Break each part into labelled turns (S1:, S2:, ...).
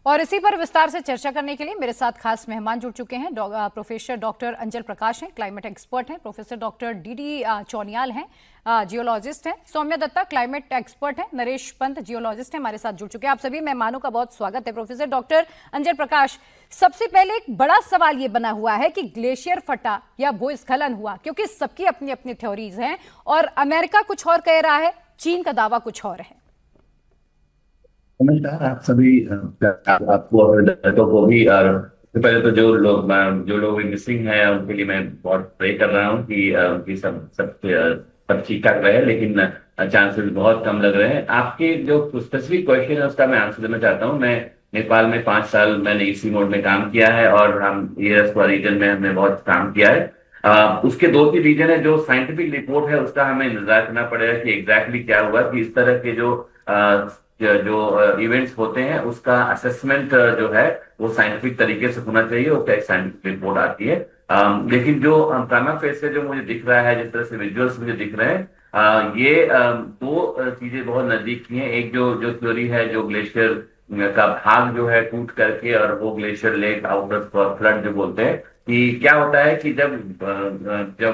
S1: और इसी पर विस्तार से चर्चा करने के लिए मेरे साथ खास मेहमान जुड़ चुके हैं। प्रोफेसर डॉक्टर अंजल प्रकाश हैं, क्लाइमेट एक्सपर्ट हैं। प्रोफेसर डॉक्टर डीडी चौनियाल हैं, जियोलॉजिस्ट हैं। सौम्या दत्ता क्लाइमेट एक्सपर्ट हैं। नरेश पंत जियोलॉजिस्ट हैं, हमारे साथ जुड़ चुके हैं। आप सभी मेहमानों का बहुत स्वागत है। प्रोफेसर डॉक्टर अंजल प्रकाश, सबसे पहले एक बड़ा सवाल ये बना हुआ है कि ग्लेशियर फटा या भूस्खलन हुआ, क्योंकि सबकी अपनी अपनी थ्योरीज हैं और अमेरिका कुछ और कह रहा है, चीन का दावा कुछ और है।
S2: नमस्कार आप सभी, आपको और दर्शकों को भी। और पहले तो जो लोग मिसिंग हैं उनके लिए मैं बहुत प्रे कर रहा हूँ कि उनकी सब ठीक ठाक रहे, लेकिन चांसेस बहुत कम लग रहे हैं। आपके जो स्पेसिफिक क्वेश्चन है उसका मैं आंसर देना चाहता हूँ। मैं नेपाल में 5 साल मैंने इसी मोड में काम किया है और हम ये रीजन में हमने बहुत काम किया है। उसके 2-3 रीजन है। जो साइंटिफिक रिपोर्ट है उसका हमें इंतजार करना पड़ेगा कि एग्जैक्टली क्या हुआ, कि इस तरह के जो इवेंट्स होते हैं उसका असेसमेंट जो है वो साइंटिफिक तरीके से होना चाहिए, उसका एक साइंटिफिक रिपोर्ट आती है। लेकिन जो प्राइमा फेस से जो मुझे दिख रहा है, जिस तरह से विजुअल्स मुझे दिख रहे हैं, ये दो चीजें बहुत नजदीक की हैं। एक जो थ्योरी है, जो ग्लेशियर का भाग जो है टूट करके और वो glacier lake out of flood जो बोलते हैं, कि क्या होता है कि जब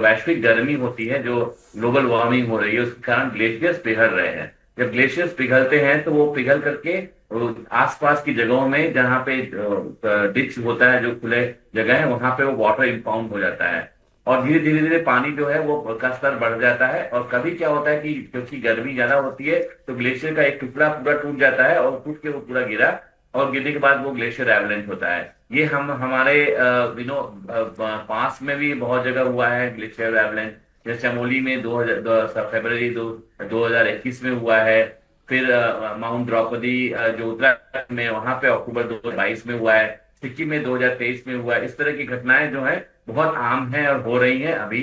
S2: वैश्विक गर्मी होती है, जो ग्लोबल वार्मिंग हो रही है, उसके कारण ग्लेशियर्स पिघल रहे हैं। जब ग्लेशियर्स पिघलते हैं तो वो पिघल करके आसपास की जगहों में, जहाँ पे डिच होता है, जो खुले जगह है, वहां पे वो वाटर इंपाउंड हो जाता है और धीरे धीरे धीरे पानी जो है वो का स्तर बढ़ जाता है। और कभी क्या होता है कि क्योंकि गर्मी ज्यादा होती है तो ग्लेशियर का एक टुकड़ा पूरा टूट जाता है और टूट के वो पूरा गिरा, और गिरने के बाद वो ग्लेशियर एवलेंच होता है। ये हमारे पास में भी बहुत जगह हुआ है ग्लेशियर एवलेंच। जैसे चमोली में 2021 में हुआ है। फिर माउंट द्रौपदी जो उत्तराखंड में, वहां पे अक्टूबर 2022 में हुआ है। सिक्किम में 2023 में हुआ है। इस तरह की घटनाएं जो है बहुत आम है और हो रही हैं अभी।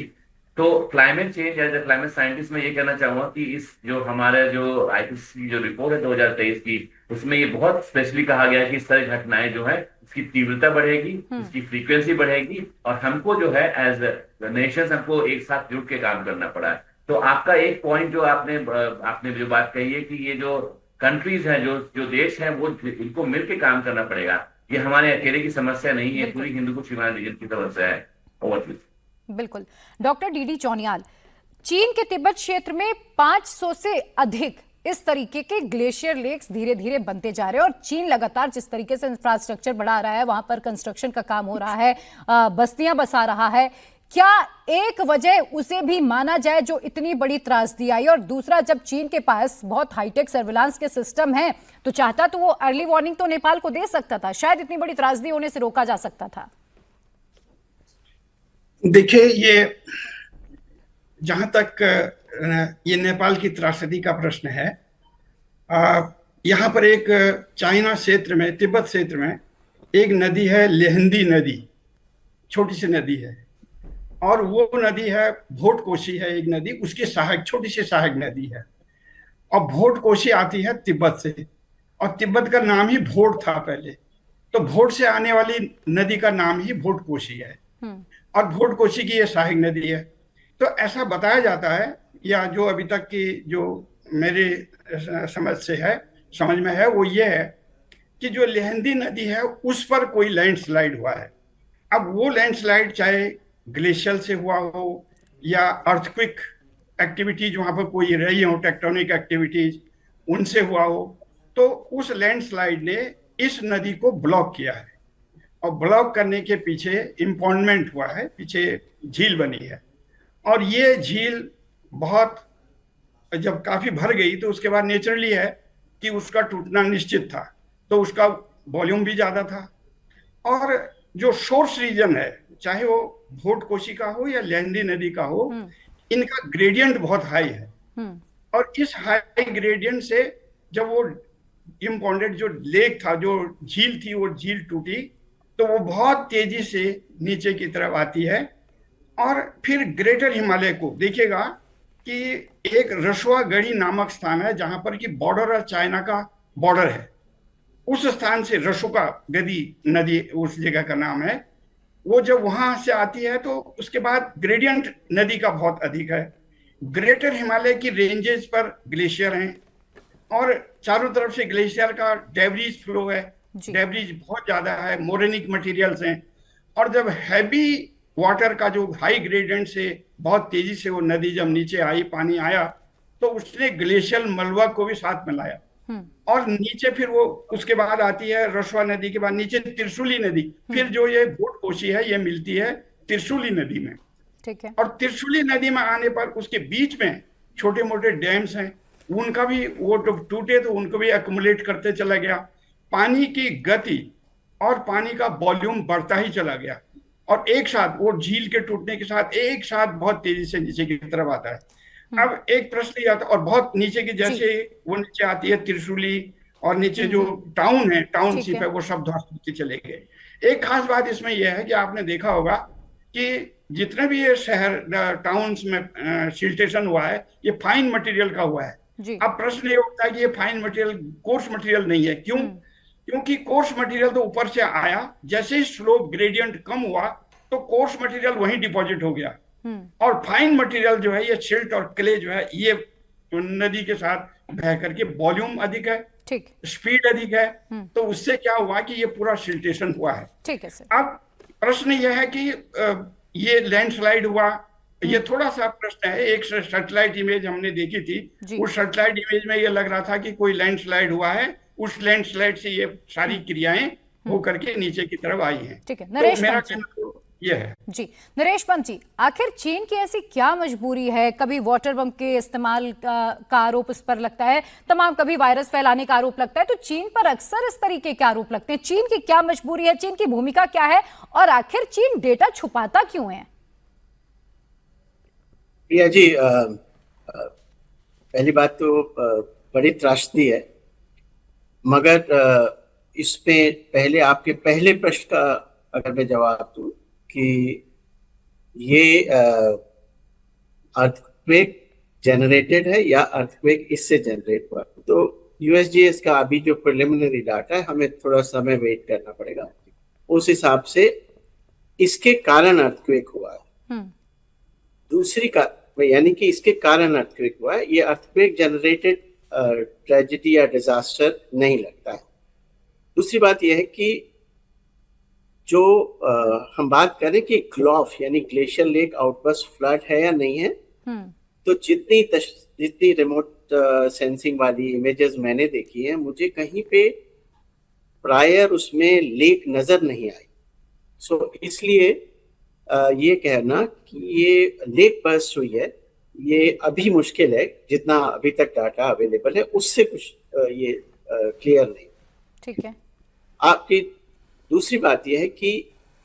S2: तो climate change as a climate scientist मैं ये कहना चाहूंगा कि इस जो हमारे जो आईपीसीसी जो रिपोर्ट है 2023 की, उसमें ये बहुत स्पेशली कहा गया है कि इस तरह घटनाएं जो है इसकी तीव्रता बढ़ेगी, इसकी फ्रीक्वेंसी बढ़ेगी, और हमको जो है एज नेशंस हमको एक साथ जुट के काम करना पड़ा है। तो आपका एक पॉइंट जो आपने जो बात कही है कि ये जो कंट्रीज हैं, जो देश हैं, वो इनको मिलकर काम करना पड़ेगा। ये हमारे अकेले की समस्या नहीं है, पूरी हिंदू कुश हिमालय रीजन की समस्या है। ओवर।
S1: बिल्कुल। डॉक्टर डीडी चौनियाल, चीन के तिब्बत क्षेत्र में 500 से अधिक इस तरीके के ग्लेशियर लेक्स धीरे धीरे बनते जा रहे हैं और चीन लगातार जिस तरीके से इंफ्रास्ट्रक्चर बढ़ा रहा है, वहां पर कंस्ट्रक्शन का काम हो रहा है, बस्तियां बसा रहा है, क्या एक वजह उसे भी माना जाए जो इतनी बड़ी त्रासदी आई? और दूसरा, जब चीन के पास बहुत हाईटेक सर्विलांस के सिस्टम है तो चाहता तो वो अर्ली वार्निंग तो नेपाल को दे सकता था, शायद इतनी बड़ी त्रासदी होने से रोका जा सकता था।
S3: देखिए, ये जहां तक ये नेपाल की त्रासदी का प्रश्न है, यहाँ पर एक चाइना क्षेत्र में, तिब्बत क्षेत्र में एक नदी है, लेहंदी नदी, छोटी सी नदी है, और वो नदी है भोटकोशी है एक नदी, उसकी सहायक छोटी सी सहायक नदी है। और भोटकोशी आती है तिब्बत से, और तिब्बत का नाम ही भोट था पहले, तो भोट से आने वाली नदी का नाम ही भोटकोशी है, और भोटकोशी की ये सहायक नदी है। तो ऐसा बताया जाता है, या जो अभी तक की जो मेरी समझ में है वो ये है कि जो लेहंदी नदी है उस पर कोई लैंडस्लाइड हुआ है। अब वो लैंडस्लाइड चाहे ग्लेशियल से हुआ हो या अर्थक्विक एक्टिविटीज वहां पर कोई रही हो, टेक्टोनिक एक्टिविटीज, उनसे हुआ हो, तो उस लैंडस्लाइड ने इस नदी को ब्लॉक किया है, और ब्लॉक करने के पीछे इम्पाउंडमेंट हुआ है, पीछे झील बनी है। और ये झील बहुत जब काफी भर गई तो उसके बाद नेचुरली है कि उसका टूटना निश्चित था, तो उसका वॉल्यूम भी ज्यादा था। और जो सोर्स रीजन है, चाहे वो भोटकोशी का हो या लेहंदी नदी का हो, इनका ग्रेडियंट बहुत हाई है, और इस हाई ग्रेडियंट से जब वो इम्पाउंडेड जो लेक था, जो झील थी, वो झील टूटी तो वो बहुत तेजी से नीचे की तरफ आती है। और फिर ग्रेटर हिमालय को देखिएगा कि एक रसुआगढ़ी नामक स्थान है जहां पर कि बॉर्डर और चाइना का बॉर्डर है, उस स्थान से रसुका गदी नदी उस जगह का नाम है। वो जब वहां से आती है तो उसके बाद ग्रेडियंट नदी का बहुत अधिक है। ग्रेटर हिमालय की रेंजेस पर ग्लेशियर हैं और चारों तरफ से ग्लेशियर का डेब्रीज फ्लो है,
S1: जी।
S3: डेब्रिज बहुत ज्यादा है, मोरेनिक मटेरियल्स हैं। और जब हैवी वाटर का जो हाई ग्रेडियंट से बहुत तेजी से वो नदी जब नीचे आई, पानी आया, तो उसने ग्लेशियल मलबा को भी साथ में लाया। और नीचे फिर वो उसके बाद आती है रसवा नदी के बाद नीचे त्रिशूली नदी, फिर जो ये बूट-कोशी है ये मिलती है त्रिशूली नदी में।
S1: ठीक है।
S3: और त्रिशूली नदी में आने पर उसके बीच में छोटे मोटे डैम्स हैं, उनका भी वो टूटे तो उनको भी एक्युमुलेट करते चला गया। पानी की गति और पानी का वॉल्यूम बढ़ता ही चला गया, और एक साथ वो झील के टूटने के साथ एक साथ बहुत तेजी से नीचे की तरफ आता है। अब एक प्रश्न ये आता है, और बहुत नीचे की जैसे वो नीचे आती है त्रिशूली, और नीचे जो टाउन है, टाउनशिप है, वो सब ध्वस्त होते चले गए। एक खास बात इसमें यह है कि आपने देखा होगा कि जितने भी ये शहर टाउन्स में सिल्टेशन हुआ है, ये फाइन मटेरियल का हुआ है। अब प्रश्न ये उठता है कि ये फाइन मटेरियल कोर्स मटेरियल नहीं है, क्यों? क्योंकि कोर्स मटेरियल तो ऊपर से आया, जैसे ही स्लोप ग्रेडियंट कम हुआ तो कोर्स मटेरियल वहीं डिपॉजिट हो गया, और फाइन मटेरियल जो है ये सिल्ट और क्ले जो है ये नदी के साथ बह करके वॉल्यूम अधिक है,
S1: ठीक,
S3: स्पीड अधिक है, तो उससे क्या हुआ कि ये पूरा सिल्टेशन हुआ है।
S1: ठीक है सर।
S3: अब प्रश्न यह है कि ये लैंडस्लाइड हुआ, ये थोड़ा सा प्रश्न है। एक सैटेलाइट इमेज हमने देखी थी, उस सैटेलाइट इमेज में ये लग रहा था कि कोई लैंडस्लाइड हुआ है, उस लैंडस्लाइड से ये सारी क्रियाएं होकर के नीचे की तरफ आई हैं।
S1: ठीक है।
S3: तो
S1: नरेश
S3: मेरा
S1: पंत जी,
S3: कहना ये है
S1: जी नरेश पंत जी, आखिर चीन की ऐसी क्या मजबूरी है? कभी वाटर बम के इस्तेमाल का आरोप इस पर लगता है, तमाम कभी वायरस फैलाने का आरोप लगता है, तो चीन पर अक्सर इस तरीके के आरोप लगते हैं। चीन की क्या मजबूरी है, चीन की भूमिका क्या है, और आखिर चीन डेटा छुपाता क्यों है?
S4: प्रिया जी, पहली बात तो बड़ी त्रासदी है, मगर इसमें पहले आपके पहले प्रश्न का अगर मैं जवाब दूं कि ये अर्थक्वेक जनरेटेड है या अर्थक्वेक इससे जनरेट हुआ, तो यूएसजीएस का अभी जो प्रिलिमिनरी डाटा है हमें थोड़ा समय वेट करना पड़ेगा, उस हिसाब से इसके कारण अर्थक्वेक हुआ है। दूसरी का यानी कि इसके कारण अर्थक्वेक हुआ है, ये अर्थक्वेक जनरेटेड ट्रेजेडी या डिजास्टर नहीं लगता है। दूसरी बात यह है कि जो हम बात करें कि ग्लॉफ यानी ग्लेशियर लेक आउटबर्स्ट फ्लड है या नहीं है, तो जितनी रिमोट सेंसिंग वाली इमेजेस मैंने देखी है, मुझे कहीं पे प्रायर उसमें लेक नजर नहीं आई। सो इसलिए ये कहना कि ये लेक बर्स्ट हुई है, ये अभी मुश्किल है, जितना अभी तक डाटा अवेलेबल है उससे कुछ ये क्लियर नहीं।
S1: ठीक है।
S4: आपकी दूसरी बात यह है कि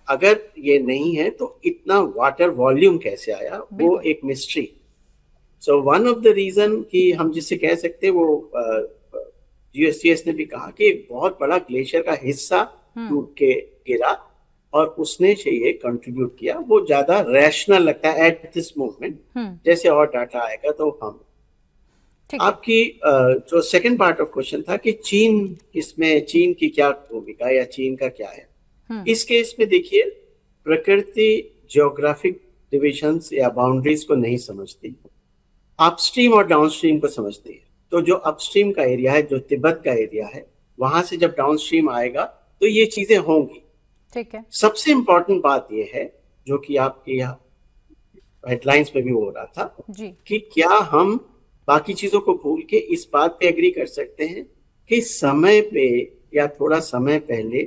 S4: अगर ये नहीं है तो इतना वाटर वॉल्यूम कैसे आया, वो एक mystery. So one of the reason कि हम जिससे कह सकते हैं, वो यूएसजीएस ने भी कहा कि एक बहुत बड़ा ग्लेशियर का हिस्सा टूट के गिरा और उसने ये कंट्रीब्यूट किया, वो ज्यादा रैशनल लगता है एट दिस मोमेंट। जैसे और डाटा आएगा तो हम आपकी जो सेकंड पार्ट ऑफ क्वेश्चन था कि चीन, इसमें चीन की क्या भूमिका या चीन का क्या है, इस केस में देखिए प्रकृति जियोग्राफिक डिविजन्स या बाउंड्रीज को नहीं समझती, अपस्ट्रीम और डाउनस्ट्रीम को समझती है। तो जो अपस्ट्रीम का एरिया है, जो तिब्बत का एरिया है, वहां से जब डाउनस्ट्रीम आएगा तो ये चीजें होंगी।
S1: ठीक है।
S4: सबसे इंपॉर्टेंट बात यह है, जो कि आपके यहाँ हेडलाइंस में भी हो रहा था जी, कि क्या हम बाकी चीजों को भूल के इस बात पे एग्री कर सकते हैं कि समय पे या थोड़ा समय पहले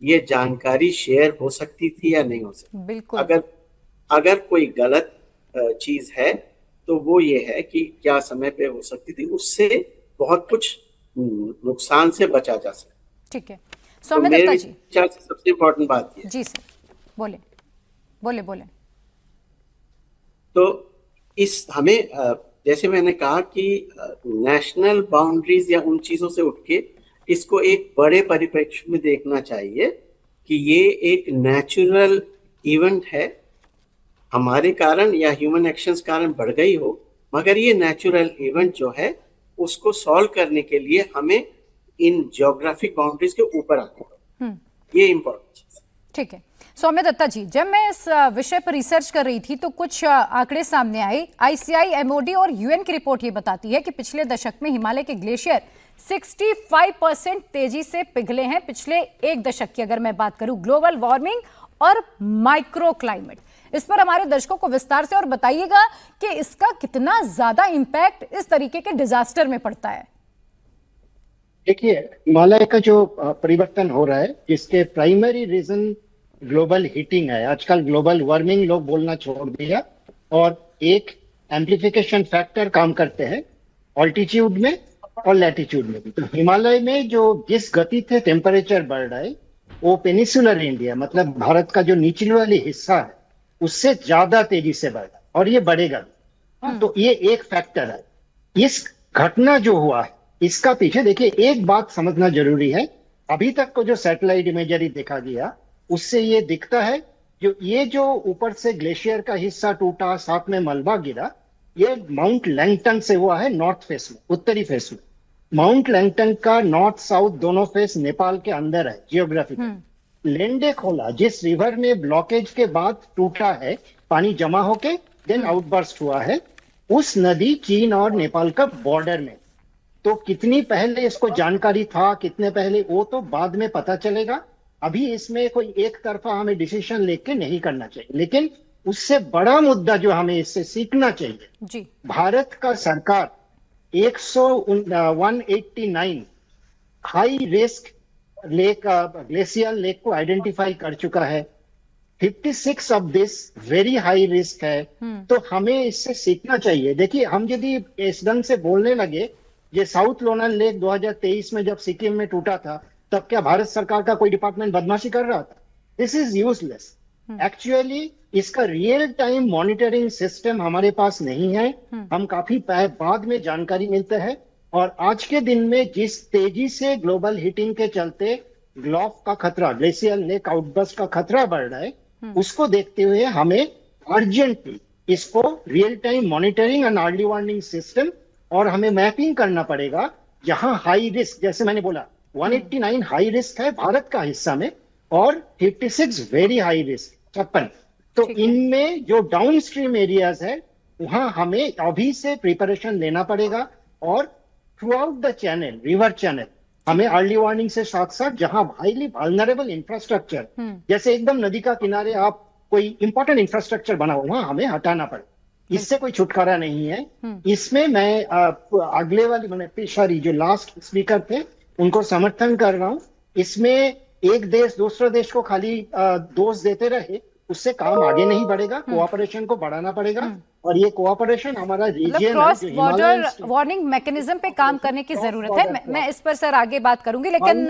S4: ये जानकारी शेयर हो सकती थी या नहीं हो सकती।
S1: बिल्कुल।
S4: अगर कोई गलत चीज है तो वो ये है कि क्या समय पे हो सकती थी, उससे बहुत कुछ नुकसान से बचा जा सकता।
S1: ठीक है। सौम्य दत्ता जी,
S4: सबसे इम्पोर्टेंट बात ये
S1: जी सर, बोले बोले बोले।
S4: तो इस हमें जैसे मैंने कहा कि नेशनल बाउंड्रीज या उन चीजों से उठ के इसको एक बड़े परिप्रेक्ष्य में देखना चाहिए कि ये एक नेचुरल इवेंट है, हमारे कारण या ह्यूमन एक्शंस कारण बढ़ गई हो, मगर ये नेचुरल इवेंट जो है उसको सॉल्व करने के लिए हमें इन ज्योग्राफिक बाउंड्रीज के ऊपर आना है, ये इम्पोर्टेंट चीज।
S1: ठीक है। सौम्या दत्ता जी, जब मैं इस विषय पर रिसर्च कर रही थी तो कुछ आंकड़े सामने आए। आईसीआई, एमओडी और यूएन की रिपोर्ट ये बताती है कि पिछले दशक में हिमालय के ग्लेशियर 65% तेजी से पिघले हैं। पिछले एक दशक की अगर मैं बात करूं, ग्लोबल वार्मिंग और माइक्रो क्लाइमेट, इस पर हमारे दर्शकों को विस्तार से और बताइएगा कि इसका कितना ज्यादा इंपैक्ट इस तरीके के डिजास्टर में पड़ता है।
S5: देखिए, हिमालय का जो परिवर्तन हो रहा है, जिसके प्राइमरी रीजन ग्लोबल हीटिंग है। आजकल ग्लोबल वार्मिंग लोग बोलना छोड़ दिया और एक एम्प्लीफिकेशन फैक्टर काम करते हैं ऑल्टीट्यूड में और लैटिट्यूड में भी। तो हिमालय में जो जिस गति से टेम्परेचर बढ़ रहा है वो पेनिसुलर इंडिया, मतलब भारत का जो निचले वाली हिस्सा है, उससे ज्यादा तेजी से बढ़ रहा है और ये बढ़ेगा भी। तो ये एक फैक्टर है। इस घटना जो हुआ है इसका पीछे देखिए एक बात समझना जरूरी है। अभी तक को जो सैटेलाइट इमेजरी देखा गया उससे ये दिखता है ये जो ऊपर से ग्लेशियर का हिस्सा टूटा, साथ में मलबा गिरा, ये माउंट लैंगटन से हुआ है नॉर्थ फेस में, उत्तरी फेस में। माउंट लैंगटन का नॉर्थ साउथ दोनों फेस नेपाल के अंदर है जियोग्राफिकल। लेंडे खोला जिस रिवर में ब्लॉकेज के बाद टूटा है, पानी जमा होके देन आउटबर्स्ट हुआ है, उस नदी चीन और नेपाल का बॉर्डर में। तो कितनी पहले इसको जानकारी था, कितने पहले, वो तो बाद में पता चलेगा। अभी इसमें कोई एक तरफा हमें डिसीजन लेके नहीं करना चाहिए। लेकिन उससे बड़ा मुद्दा जो हमें इससे सीखना चाहिए
S1: जी,
S5: भारत का सरकार 189 high risk lake, glacial lake को आइडेंटिफाई कर चुका है। 56 of this very high risk है। तो हमें इससे सीखना चाहिए। देखिए, हम यदि इस ढंग से बोलने लगे, ये साउथ लोनान लेक 2023 में जब सिक्किम में टूटा था, तब क्या भारत सरकार का कोई डिपार्टमेंट बदमाशी कर रहा था? This is useless. एक्चुअली इसका रियल टाइम मॉनिटरिंग सिस्टम हमारे पास नहीं है। हम काफी बाद में जानकारी मिलते हैं। और आज के दिन में जिस तेजी से ग्लोबल हीटिंग के चलते ग्लोफ का खतरा, ग्लेशियल लेक आउटबर्स्ट का खतरा बढ़ रहा है, उसको देखते हुए हमें अर्जेंटली इसको real time monitoring and early warning system और हमें मैपिंग करना पड़ेगा। जहां हाई रिस्क, जैसे मैंने बोला 189 हाई रिस्क है भारत का हिस्सा में और 56 वेरी हाई रिस्क, 56। तो इनमें जो डाउन स्ट्रीम एरियाज है वहां हमें अभी से प्रिपरेशन लेना पड़ेगा। और through out the channel, river channel, हमें अर्ली वार्निंग से साथ साथ जहां हाईली वल्नरेबल इंफ्रास्ट्रक्चर, जैसे एकदम नदी का किनारे आप कोई इंपॉर्टेंट इंफ्रास्ट्रक्चर बनाओ, वहां हमें हटाना पड़ेगा। इससे कोई छुटकारा नहीं है। इसमें मैं अगले वाली, मैंने पिछली जो लास्ट स्पीकर थे उनको समर्थन कर रहा हूं। इसमें एक देश दूसरे देश को खाली दोष देते रहे, उससे काम आगे नहीं बढ़ेगा। कोऑपरेशन को बढ़ाना पड़ेगा और ये कोऑपरेशन हमारा region,
S1: cross border warning mechanism पे काम करने की जरूरत है। मैं इस पर सर आगे बात करूंगी, लेकिन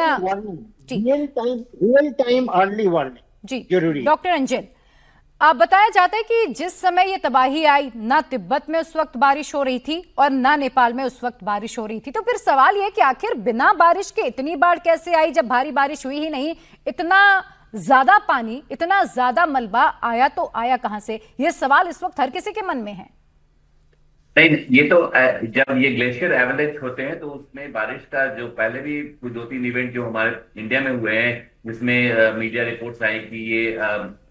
S5: रियल टाइम अर्ली वार्निंग
S1: जी
S5: जरूरी।
S1: डॉक्टर अंजन, आप बताया जाता है कि जिस समय ये तबाही आई, ना तिब्बत में उस वक्त बारिश हो रही थी और ना नेपाल में उस वक्त बारिश हो रही थी। तो फिर सवाल ये कि आखिर बिना बारिश के इतनी बाढ़ कैसे आई, जब भारी बारिश हुई ही नहीं? इतना ज्यादा पानी, इतना ज्यादा मलबा आया तो आया कहां से? ये सवाल इस वक्त हर किसी के मन में है।
S2: नहीं, ये तो जब ये ग्लेशियर एवलेंस होते हैं तो उसमें बारिश का जो पहले भी 2-3 इवेंट जो हमारे इंडिया में हुए हैं, जिसमें मीडिया रिपोर्ट्स आई कि ये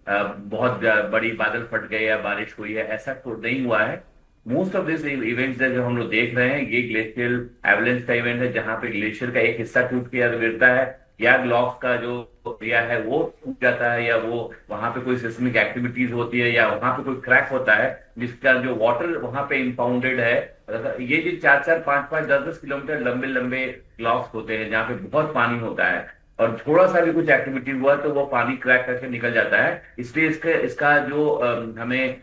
S2: बहुत बड़ी बादल फट गए या बारिश हुई है, ऐसा तो नहीं हुआ है। मोस्ट ऑफ दिस इवेंट्स जो हम लोग देख रहे हैं, ये ग्लेशियल एवलेंस का इवेंट है, जहां पे ग्लेशियर का एक हिस्सा टूट के गिरता है या ग्लॉफ का जो एरिया है वो टूट जाता है, या वो वहां पे कोई सिस्मिक एक्टिविटीज होती है, या वहां पे कोई क्रैक होता है जिसका जो वाटर वहां पे इंपाउंडेड है। ये जो 4-4, 5-5, 10-10 किलोमीटर लंबे लंबे ग्लॉफ्स होते हैं जहाँ पे बहुत पानी होता है, और थोड़ा सा भी कुछ एक्टिविटी हुआ तो वो पानी क्रैक करके निकल जाता है। इसलिए इसका जो हमें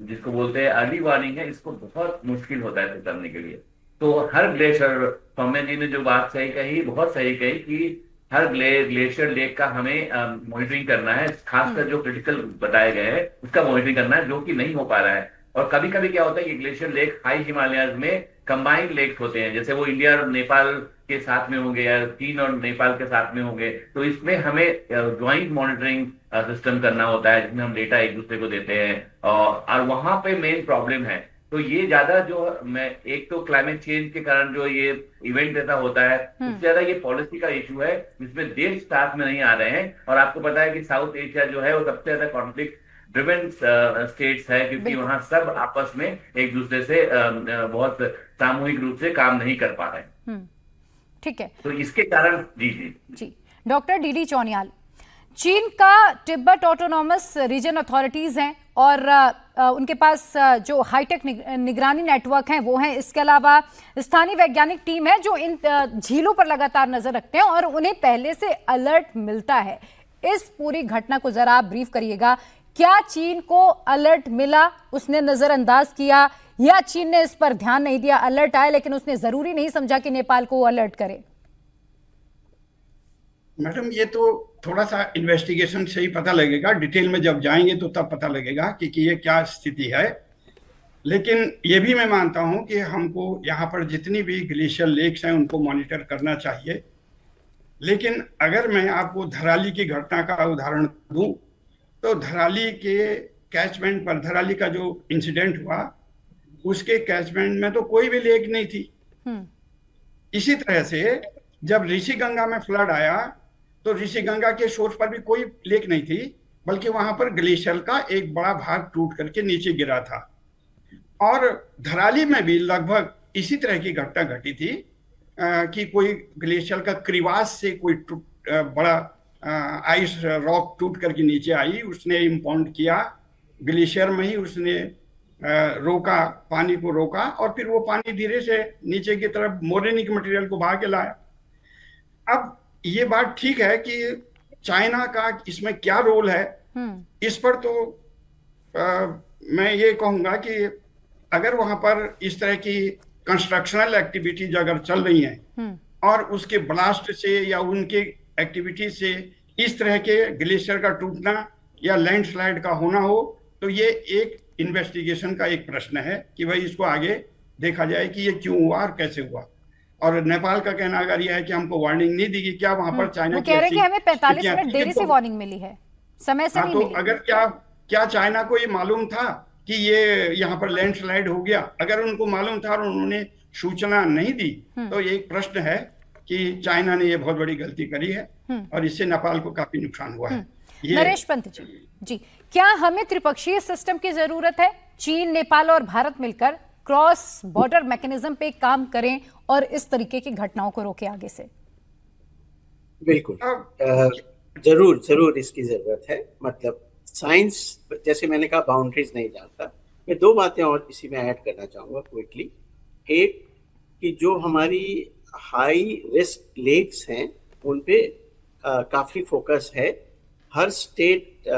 S2: जिसको बोलते हैं अर्ली वार्निंग है, इसको बहुत मुश्किल होता है करने के लिए। तो हर ग्लेशियर, सौम्या जी ने जो बात सही कही, बहुत सही कही कि हर ग्लेशियर लेक का हमें मॉनिटरिंग करना है, खासकर जो क्रिटिकल बताए गए हैं उसका मॉनिटरिंग करना है, जो कि नहीं हो पा रहा है। और कभी कभी क्या होता है कि ग्लेशियर लेक हाई हिमालयाज में कंबाइंड लेक्स होते हैं, जैसे वो इंडिया और नेपाल के साथ में होंगे या चीन और नेपाल के साथ में होंगे, तो इसमें हमें ज्वाइंट मॉनिटरिंग सिस्टम करना होता है, जिसमें हम डेटा एक दूसरे को देते हैं। और वहां पे मेन प्रॉब्लम है तो ये ज्यादा जो मैं एक तो क्लाइमेट चेंज के कारण जो ये इवेंट ऐसा होता है, उससे ज्यादा ये पॉलिसी का इशू है जिसमें देश साथ में नहीं आ रहे हैं। और आपको पता है कि साउथ एशिया जो है वो सबसे ज्यादा कॉन्फ्लिक्ट ड्रिवन स्टेट्स है, क्योंकि वहां सब आपस में एक दूसरे से बहुत सामूहिक रूप से काम नहीं कर पा रहे।
S1: ठीक है,
S2: तो इसके कारण जी।
S1: डॉक्टर डीडी चौनियाल, चीन का तिब्बत ऑटोनॉमस रीजन अथॉरिटीज हैं और उनके पास जो हाईटेक निगरानी नेटवर्क हैं वो हैं। इसके अलावा स्थानीय वैज्ञानिक टीम है जो इन झीलों पर लगातार नजर रखते हैं और उन्हें पहले से अलर्ट मिलता है। इस पूरी घटना को जरा आप ब्रीफ करिएगा। क्या चीन को अलर्ट मिला, उसने नजरअंदाज किया, या चीन ने इस पर ध्यान नहीं दिया? अलर्ट आया लेकिन उसने जरूरी नहीं समझा कि नेपाल को अलर्ट करे।
S3: मैडम, ये तो थोड़ा सा इन्वेस्टिगेशन से ही पता लगेगा, डिटेल में जब जाएंगे तो तब पता लगेगा कि ये क्या स्थिति है। लेकिन ये भी मैं मानता हूं कि हमको यहाँ पर जितनी भी ग्लेशियर लेक्स हैं उनको मॉनिटर करना चाहिए। लेकिन अगर मैं आपको धराली की घटना का उदाहरण दूं तो धराली के कैचमेंट पर, धराली का जो इंसिडेंट हुआ उसके कैचमेंट में तो कोई भी लेक नहीं थी। इसी तरह से जब ऋषिगंगा में फ्लड आया तो ऋषिगंगा के सोर्स पर भी कोई लेक नहीं थी, बल्कि वहां पर ग्लेशियर का एक बड़ा भाग टूट करके नीचे गिरा था। और धराली में भी लगभग इसी तरह की घटना घटी थी कि कोई ग्लेशियर का क्रिवास से कोई बड़ा आइस रॉक टूट करके नीचे आई, उसने इम्पाउंड किया ग्लेशियर में ही, उसने रोका, पानी को रोका और फिर वो पानी धीरे से नीचे की तरफ मोरेनिक मटेरियल को बहा के लाया। अब ये बात ठीक है कि चाइना का इसमें क्या रोल है, इस पर तो मैं ये कहूंगा कि अगर वहां पर इस तरह की कंस्ट्रक्शनल एक्टिविटीज अगर चल रही हैं और उसके ब्लास्ट से या उनके एक्टिविटीज से इस तरह के ग्लेशियर का टूटना या लैंडस्लाइड का होना हो, तो ये एक इन्वेस्टिगेशन का एक प्रश्न है कि भाई इसको आगे देखा जाए कि ये क्यों हुआ और कैसे हुआ। और नेपाल का कहना अगर यह है कि हमको वार्निंग नहीं दी गई, क्या वहां पर चाइना
S1: कह रहे हैं कि हमें 45 मिनट देरी से वार्निंग मिली है, समय से नहीं मिली।
S3: तो अगर क्या चाइना को ये मालूम था कि ये यहाँ पर लैंडस्लाइड हो गया? अगर उनको मालूम था और उन्होंने सूचना नहीं दी तो ये एक प्रश्न है कि चाइना ने ये बहुत बड़ी गलती करी है और इससे नेपाल को काफी नुकसान हुआ है।
S1: नरेश पंत जी, क्या हमें त्रिपक्षीय सिस्टम की जरूरत है? चीन, नेपाल और भारत मिलकर क्रॉस बॉर्डर मैकेनिज्म पे काम करें और इस तरीके की घटनाओं को रोके आगे से।
S4: बिल्कुल, जरूर इसकी जरूरत है। मतलब साइंस, जैसे मैंने कहा, बाउंड्रीज नहीं जानता। मैं दो बातें और इसी में ऐड करना चाहूंगा क्विकली। एक कि जो हमारी हाई रिस्क लेक्स हैं उन पे काफी फोकस है। हर स्टेट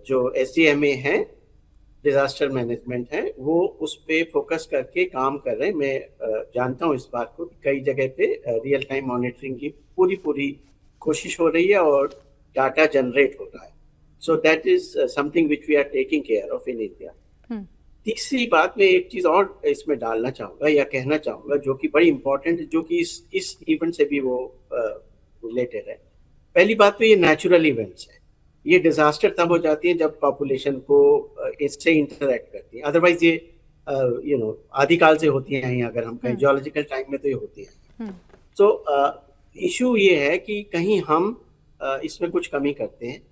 S4: जो SDMA है, डिजास्टर मैनेजमेंट है, वो उस पे फोकस करके काम कर रहे हैं। मैं जानता हूँ इस बात को, कई जगह पे रियल टाइम मॉनिटरिंग की पूरी कोशिश हो रही है और डाटा जनरेट हो रहा है। So that is something which we are taking care of in India. तीसरी बात, मैं एक चीज और इसमें डालना चाहूंगा या कहना चाहूंगा जो कि बड़ी इंपॉर्टेंट है, जो कि इस इवेंट से भी वो रिलेटेड है। पहली बात तो ये नेचुरल इवेंट्स है। ये डिजास्टर तब हो जाती है जब पॉपुलेशन को इससे इंटरेक्ट करती है। अदरवाइज ये आदिकाल से होती हैं। अगर हम कहें जियोलॉजिकल टाइम में तो ये होती हैं। सो इशू ये है कि कहीं हम इसमें कुछ कमी करते हैं,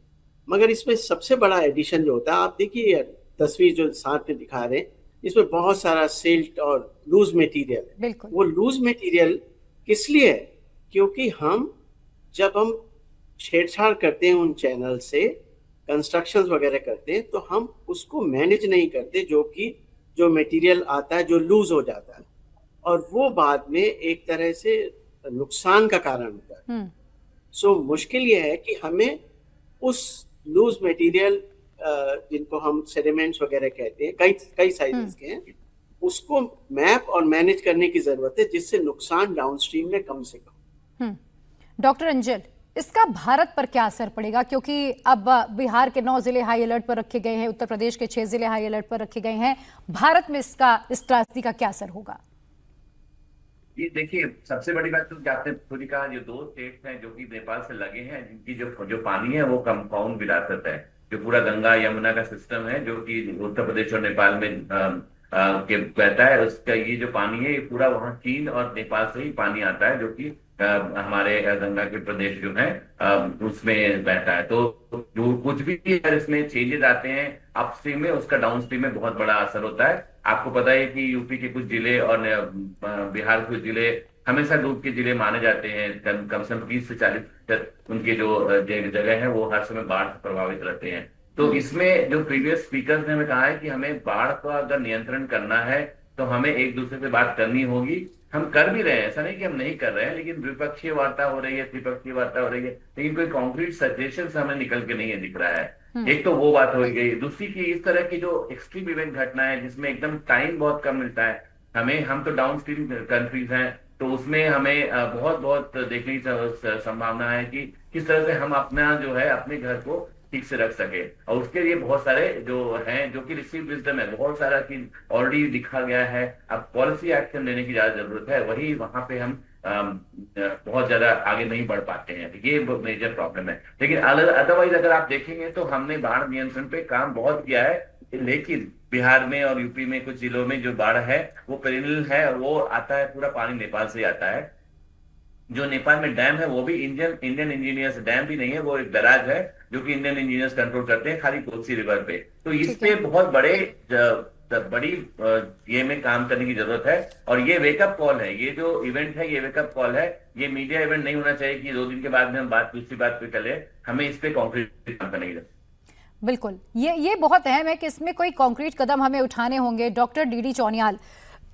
S4: मगर इसमें सबसे बड़ा एडिशन जो होता है, आप देखिए तस्वीर जो साथ में दिखा रहे हैं, इसमें बहुत सारा सिल्ट और लूज मटेरियल है। वो लूज मटेरियल किस लिए है? क्योंकि जब हम छेड़छाड़ करते हैं उन चैनल से, कंस्ट्रक्शन वगैरह करते हैं, तो हम उसको मैनेज नहीं करते, जो मटेरियल आता है जो लूज हो जाता है और वो बाद में एक तरह से नुकसान का कारण होता है। सो मुश्किल ये है कि हमें उस लूज मटेरियल, जिनको हम सेडिमेंट्स वगैरह कहते हैं, कई साइजेस के हैं, उसको मैप और मैनेज करने की जरूरत है, जिससे नुकसान डाउनस्ट्रीम में कम से कम।
S1: डॉक्टर अंजल, इसका भारत पर क्या असर पड़ेगा? क्योंकि अब बिहार के 9 जिले हाई अलर्ट पर रखे गए हैं, उत्तर प्रदेश के 6 जिले हाई अलर्ट पर रखे गए हैं। भारत में इस त्रासदी का क्या असर होगा?
S2: ये देखिए, सबसे बड़ी बात तो आपने खुद ही कहा, जो 2 स्टेट्स हैं जो कि नेपाल से लगे हैं, जिनकी जो पानी है वो कंपाउंड विरासत है। जो पूरा गंगा यमुना का सिस्टम है जो कि उत्तर प्रदेश और नेपाल में के बहता है, उसका ये जो पानी है ये पूरा वहाँ चीन और नेपाल से ही पानी आता है, जो कि हमारे गंगा के प्रदेश जो है उसमें बहता है। तो जो कुछ भी अगर इसमें चेंजेस आते हैं अपस्ट्रीम में, उसका डाउनस्ट्रीम में बहुत बड़ा असर होता है। आपको पता है कि यूपी के कुछ जिले और बिहार के कुछ जिले हमेशा डूब के जिले माने जाते हैं। कम से कम 20 से 40% उनके जो जगह है वो हर समय बाढ़ से प्रभावित रहते हैं। तो इसमें जो प्रीवियस स्पीकर्स ने हमें कहा है कि हमें बाढ़ का अगर नियंत्रण करना है तो हमें एक दूसरे से बात करनी होगी। हम कर भी रहे हैं, ऐसा नहीं कि हम नहीं कर रहे हैं, लेकिन द्विपक्षीय वार्ता हो रही है, त्रिपक्षीय वार्ता हो रही है, लेकिन कोई कॉन्क्रीट सजेशन हमें निकल के नहीं है दिख रहा है। एक तो वो बात हो गई। दूसरी की इस तरह की जो एक्सट्रीम इवेंट घटना है जिसमें एकदम टाइम बहुत कम मिलता है हमें, हम तो डाउन स्ट्रीम कंट्रीज हैं, तो उसमें हमें बहुत बहुत देखने की संभावना है कि किस तरह से हम अपना जो है अपने घर को ठीक से रख सके। और उसके लिए बहुत सारे जो हैं जो कि रिसीव विजडम है, बहुत सारा कि ऑलरेडी दिखा गया है। अब पॉलिसी एक्शन लेने की ज्यादा जरूरत है, वही वहां पे हम बहुत ज्यादा आगे नहीं बढ़ पाते हैं, ये मेजर प्रॉब्लम है। लेकिन अदरवाइज अगर आप देखेंगे तो हमने बाढ़ नियंत्रण पे काम बहुत किया है, लेकिन बिहार में और यूपी में कुछ जिलों में जो बाढ़ है वो पेरिनियल है और वो आता है, पूरा पानी नेपाल से आता है। जो नेपाल में डैम है वो भी इंडियन इंजीनियर्स, डैम भी नहीं है, वो एक बैराज है जो कि इंडियन इंजीनियर्स कंट्रोल करते हैं खाली कोसी रिवर पे। तो इस पे बहुत बड़ी ये में काम करने की जरूरत है। और ये वेकअप कॉल है, ये जो इवेंट है ये वेकअप कॉल है। ये मीडिया इवेंट नहीं होना चाहिए कि 2 दिन के बाद में हम दूसरी बात पे चले। हमें इस पे कॉन्क्रीट काम करने की जरूरत है।
S1: बिल्कुल, ये बहुत अहम है कि इसमें कोई कॉन्क्रीट कदम हमें उठाने होंगे। डॉक्टर डीडी चौनियाल,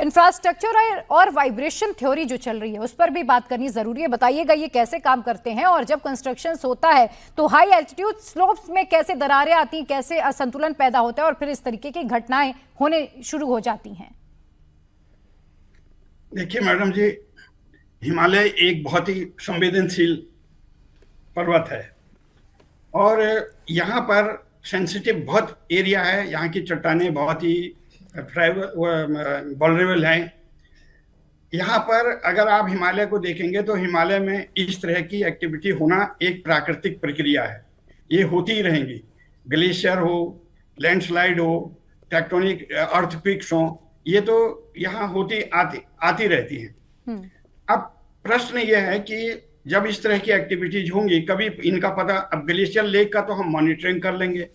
S1: इंफ्रास्ट्रक्चर और वाइब्रेशन थ्योरी जो चल रही है उस पर भी बात करनी जरूरी है। बताइएगा ये कैसे काम करते हैं, और जब कंस्ट्रक्शन होता है तो हाई एल्टीट्यूड स्लोप्स में कैसे दरारें आती हैं, कैसे असंतुलन पैदा होता है और फिर इस तरीके की घटनाएं होने शुरू हो जाती हैं।
S3: देखिए मैडम जी, हिमालय एक बहुत ही संवेदनशील पर्वत है और यहाँ पर सेंसिटिव बहुत एरिया है। यहाँ की चट्टानें बहुत ही वल्नरेबल हैं। यहाँ पर अगर आप हिमालय को देखेंगे तो हिमालय में इस तरह की एक्टिविटी होना एक प्राकृतिक प्रक्रिया है, ये होती ही रहेंगी। ग्लेशियर हो, लैंडस्लाइड हो, टेक्टोनिक अर्थक्वेक्स हो, ये तो यहाँ होती आती रहती हैं। अब प्रश्न ये है कि जब इस तरह की एक्टिविटीज होंगी, कभी इनका पता, अब ग्लेशियर लेक का तो हम मॉनिटरिंग कर लेंगे,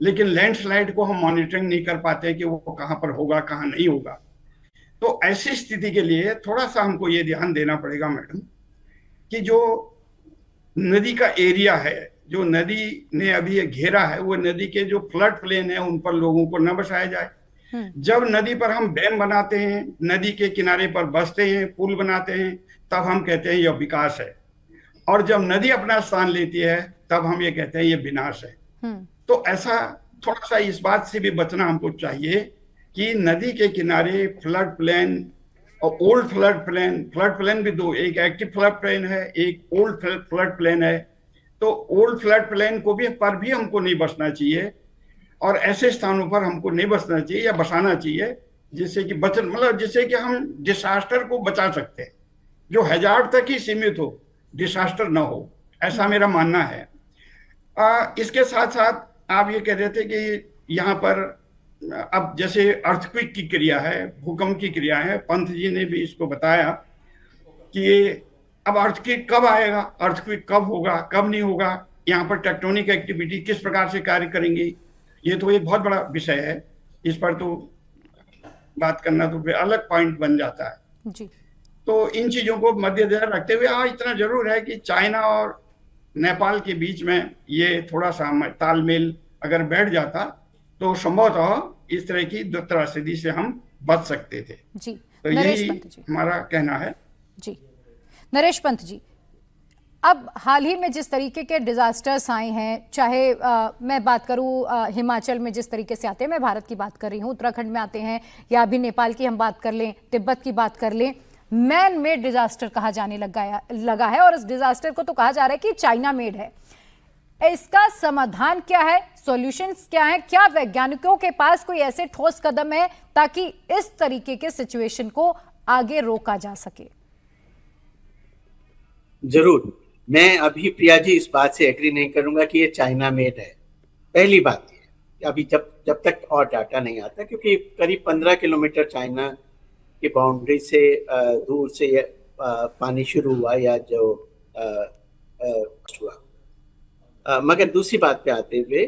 S3: लेकिन लैंडस्लाइड को हम मॉनिटरिंग नहीं कर पाते कि वो कहाँ पर होगा कहाँ नहीं होगा। तो ऐसी स्थिति के लिए थोड़ा सा हमको ये ध्यान देना पड़ेगा मैडम कि जो नदी का एरिया है, जो नदी ने अभी ये घेरा है, वो नदी के जो फ्लड प्लेन है उन पर लोगों को न बसाया जाए। जब नदी पर हम डैम बनाते हैं, नदी के किनारे पर बसते हैं, पुल बनाते हैं, तब हम कहते हैं यह विकास है, और जब नदी अपना स्थान लेती है तब हम ये कहते हैं ये विनाश है। तो ऐसा थोड़ा सा इस बात से भी बचना हमको चाहिए कि नदी के किनारे फ्लड प्लेन और ओल्ड फ्लड प्लेन भी दो, एक एक्टिव फ्लड प्लेन है, एक ओल्ड फ्लड प्लेन है। तो ओल्ड फ्लड प्लेन को भी पर भी हमको नहीं बसना चाहिए, और ऐसे स्थानों पर हमको नहीं बसना चाहिए या बसाना चाहिए जिससे कि जिससे कि हम डिसास्टर को बचा सकते हैं, जो हैजार्ड तक ही सीमित हो, डिसास्टर ना हो, ऐसा मेरा मानना है। इसके साथ साथ आप ये कह रहे थे कि यहाँ पर अब जैसे अर्थक्वेक की क्रिया है, भूकंप की क्रिया है, पंत जी ने भी इसको बताया कि अब अर्थक्वेक कब आएगा, अर्थक्वेक कब होगा, कब नहीं होगा, यहाँ पर टेक्टोनिक एक्टिविटी किस प्रकार से कार्य करेंगी, ये तो एक बहुत बड़ा विषय है। इस पर तो बात करना तो अलग पॉइंट बन जाता है
S1: जी।
S3: तो इन चीजों को मद्देनजर रखते हुए इतना जरूर है कि चाइना और नेपाल के बीच में ये थोड़ा सा तालमेल अगर बैठ जाता तो संभवतः इस तरह की त्रासदी से हम बच सकते थे
S1: जी।
S3: तो यही हमारा कहना है
S1: जी। नरेश पंत जी, अब हाल ही में जिस तरीके के डिजास्टर्स आए हैं, चाहे मैं बात करूं हिमाचल में जिस तरीके से आते हैं, मैं भारत की बात कर रही हूं, उत्तराखंड में आते हैं, या अभी नेपाल की हम बात कर लें, तिब्बत की बात कर लें, मैन मेड डिजास्टर कहा जाने लगा है, और इस डिजास्टर को तो कहा जा रहा है कि चाइना मेड है। इसका समाधान क्या है, सॉल्यूशंस क्या है, क्या वैज्ञानिकों के पास कोई ऐसे ठोस कदम है ताकि इस तरीके के सिचुएशन को आगे रोका जा सके?
S4: जरूर, मैं अभी प्रिया जी इस बात से एग्री नहीं करूंगा कि ये चाइना मेड है। पहली बात है अभी जब तक और डाटा नहीं आता, क्योंकि करीब 15 किलोमीटर चाइना की बाउंड्री से दूर से पानी शुरू हुआ या जो हुआ। मगर दूसरी बात पे आते हुए,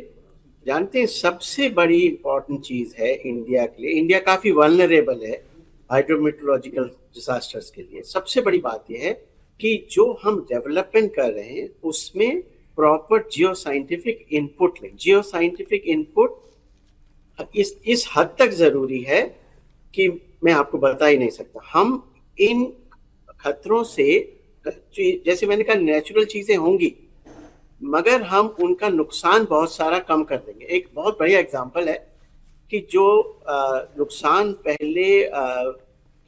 S4: जानते हैं सबसे बड़ी इंपॉर्टेंट चीज है इंडिया के लिए, इंडिया काफी वल्नरेबल है हाइड्रोमेट्रोलॉजिकल डिजास्टर्स के लिए। सबसे बड़ी बात यह है कि जो हम डेवलपमेंट कर रहे हैं उसमें प्रॉपर जियो साइंटिफिक इनपुट लें। जियो साइंटिफिक इनपुट इस हद तक जरूरी है कि मैं आपको बता ही नहीं सकता। हम इन खतरों से, जैसे मैंने कहा, नेचुरल चीजें होंगी मगर हम उनका नुकसान बहुत सारा कम कर देंगे। एक बहुत बढ़िया एग्जांपल है कि जो नुकसान पहले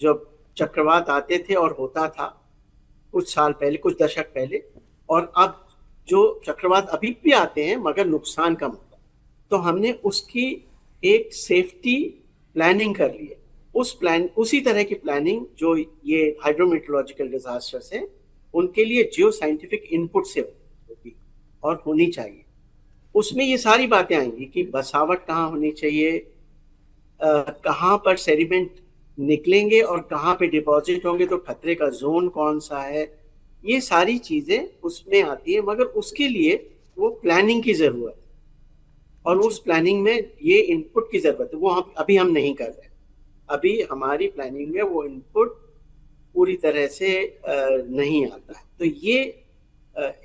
S4: जब चक्रवात आते थे और होता था कुछ साल पहले, कुछ दशक पहले, और अब जो चक्रवात अभी भी आते हैं मगर नुकसान कम होता है, तो हमने उसकी एक सेफ्टी प्लानिंग कर ली है। उसी तरह की प्लानिंग जो ये हाइड्रोमेट्रोलॉजिकल डिजास्टर्स हैं उनके लिए जियो साइंटिफिक इनपुट से होगी और होनी चाहिए। उसमें ये सारी बातें आएंगी कि बसावट कहाँ होनी चाहिए, कहाँ पर सेडिमेंट निकलेंगे और कहाँ पे डिपॉजिट होंगे, तो खतरे का जोन कौन सा है, ये सारी चीजें उसमें आती है। मगर उसके लिए वो प्लानिंग की जरूरत है और उस प्लानिंग में ये इनपुट की जरूरत है। वो अभी हम नहीं कर रहे। अभी हमारी प्लानिंग में वो इनपुट पूरी तरह से नहीं आता है। तो ये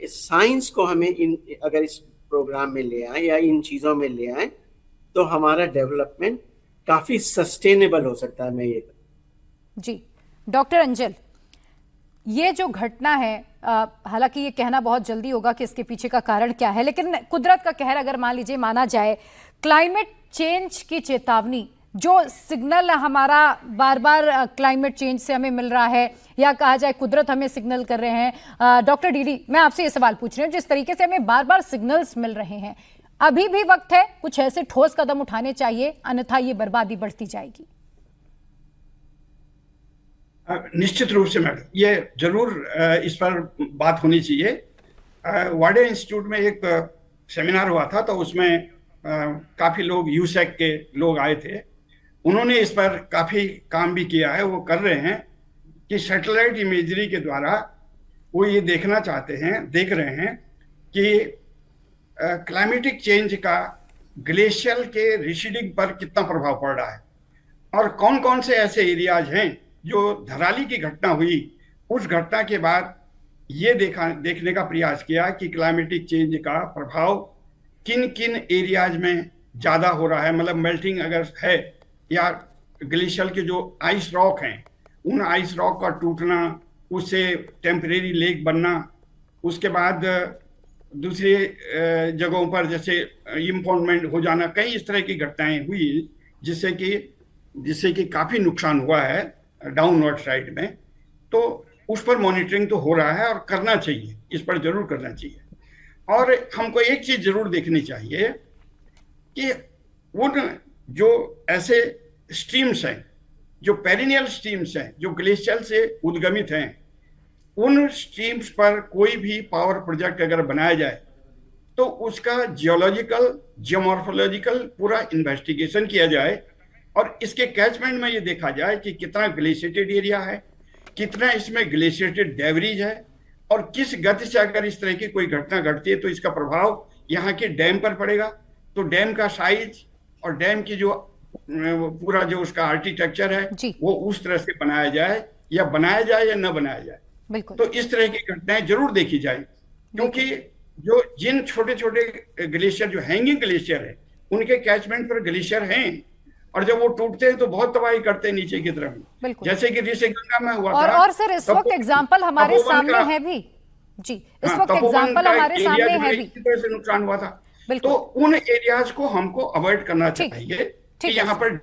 S4: इस साइंस को हमें अगर इस प्रोग्राम में ले आए या इन चीजों में ले आए तो हमारा डेवलपमेंट काफी सस्टेनेबल हो सकता है। मैं ये
S1: जी डॉक्टर अंजल, ये जो घटना है, हालांकि ये कहना बहुत जल्दी होगा कि इसके पीछे का कारण क्या है, लेकिन कुदरत का कहर अगर मान लीजिए माना जाए, क्लाइमेट चेंज की चेतावनी, जो सिग्नल हमारा बार बार क्लाइमेट चेंज से हमें मिल रहा है या कहा जाए कुदरत हमें सिग्नल कर रहे हैं। डॉक्टर डीडी, मैं आपसे ये सवाल पूछ रही हूँ, जिस तरीके से हमें बार बार सिग्नल्स मिल रहे हैं, अभी भी वक्त है कुछ ऐसे ठोस कदम उठाने चाहिए, अन्यथा ये बर्बादी बढ़ती जाएगी।
S3: निश्चित रूप से मैडम, ये जरूर इस पर बात होनी चाहिए। वाडे इंस्टीट्यूट में एक सेमिनार हुआ था, तो उसमें काफी लोग यूसेक के लोग आए थे। उन्होंने इस पर काफी काम भी किया है। वो कर रहे हैं कि सैटेलाइट इमेजरी के द्वारा वो ये देख रहे हैं कि क्लाइमेटिक चेंज का ग्लेशियर के रिसीडिंग पर कितना प्रभाव पड़ रहा है और कौन कौन से ऐसे एरियाज हैं जो धराली की घटना हुई, उस घटना के बाद ये देखने का प्रयास किया कि क्लाइमेटिक चेंज का प्रभाव किन किन एरियाज में ज़्यादा हो रहा है। मतलब मेल्टिंग अगर है या ग्लेशियर के जो आइस रॉक हैं, उन आइस रॉक का टूटना, उससे टेम्परेरी लेक बनना, उसके बाद दूसरे जगहों पर जैसे इम्पाउंडमेंट हो जाना, कई इस तरह की घटनाएं हुई जिससे कि काफ़ी नुकसान हुआ है डाउनवर्ड साइड में। तो उस पर मॉनिटरिंग तो हो रहा है और करना चाहिए, इस पर जरूर करना चाहिए। और हमको एक चीज जरूर देखनी चाहिए कि उन जो ऐसे स्ट्रीम्स हैं, जो पेरिनियल स्ट्रीम्स हैं, जो ग्लेशियर से उद्गमित हैं, उन स्ट्रीम्स पर कोई भी पावर प्रोजेक्ट अगर बनाया जाए तो उसका जियोलॉजिकल, जियोमॉर्फोलॉजिकल पूरा इन्वेस्टिगेशन किया जाए और इसके कैचमेंट में ये देखा जाए कि कितना ग्लेशिएटेड एरिया है, कितना इसमें ग्लेशिएटेड डेब्रीज है और किस गति से अगर इस तरह की कोई घटना घटती है तो इसका प्रभाव यहाँ के डैम पर पड़ेगा। तो डैम का साइज और डैम की जो पूरा जो उसका आर्किटेक्चर है वो उस तरह से बनाया जाए या न बनाया जाए। तो इस तरह की घटनाएं जरूर देखी जाए, क्योंकि जो जिन छोटे छोटे ग्लेशियर जो हैंगिंग ग्लेशियर है उनके कैचमेंट पर ग्लेशियर हैं और जब वो टूटते हैं तो बहुत तबाही करते हैं नीचे की तरफ, जैसे कि ऋषिगंगा में हुआ था।
S1: और सर इस वक्त एग्जांपल हमारे सामने है भी जी, इस वक्त एग्जांपल हमारे सामने है भी,
S3: नुकसान हुआ था। तो उन एरियाज को हमको अवॉइड करना चाहिए कि यहाँ पर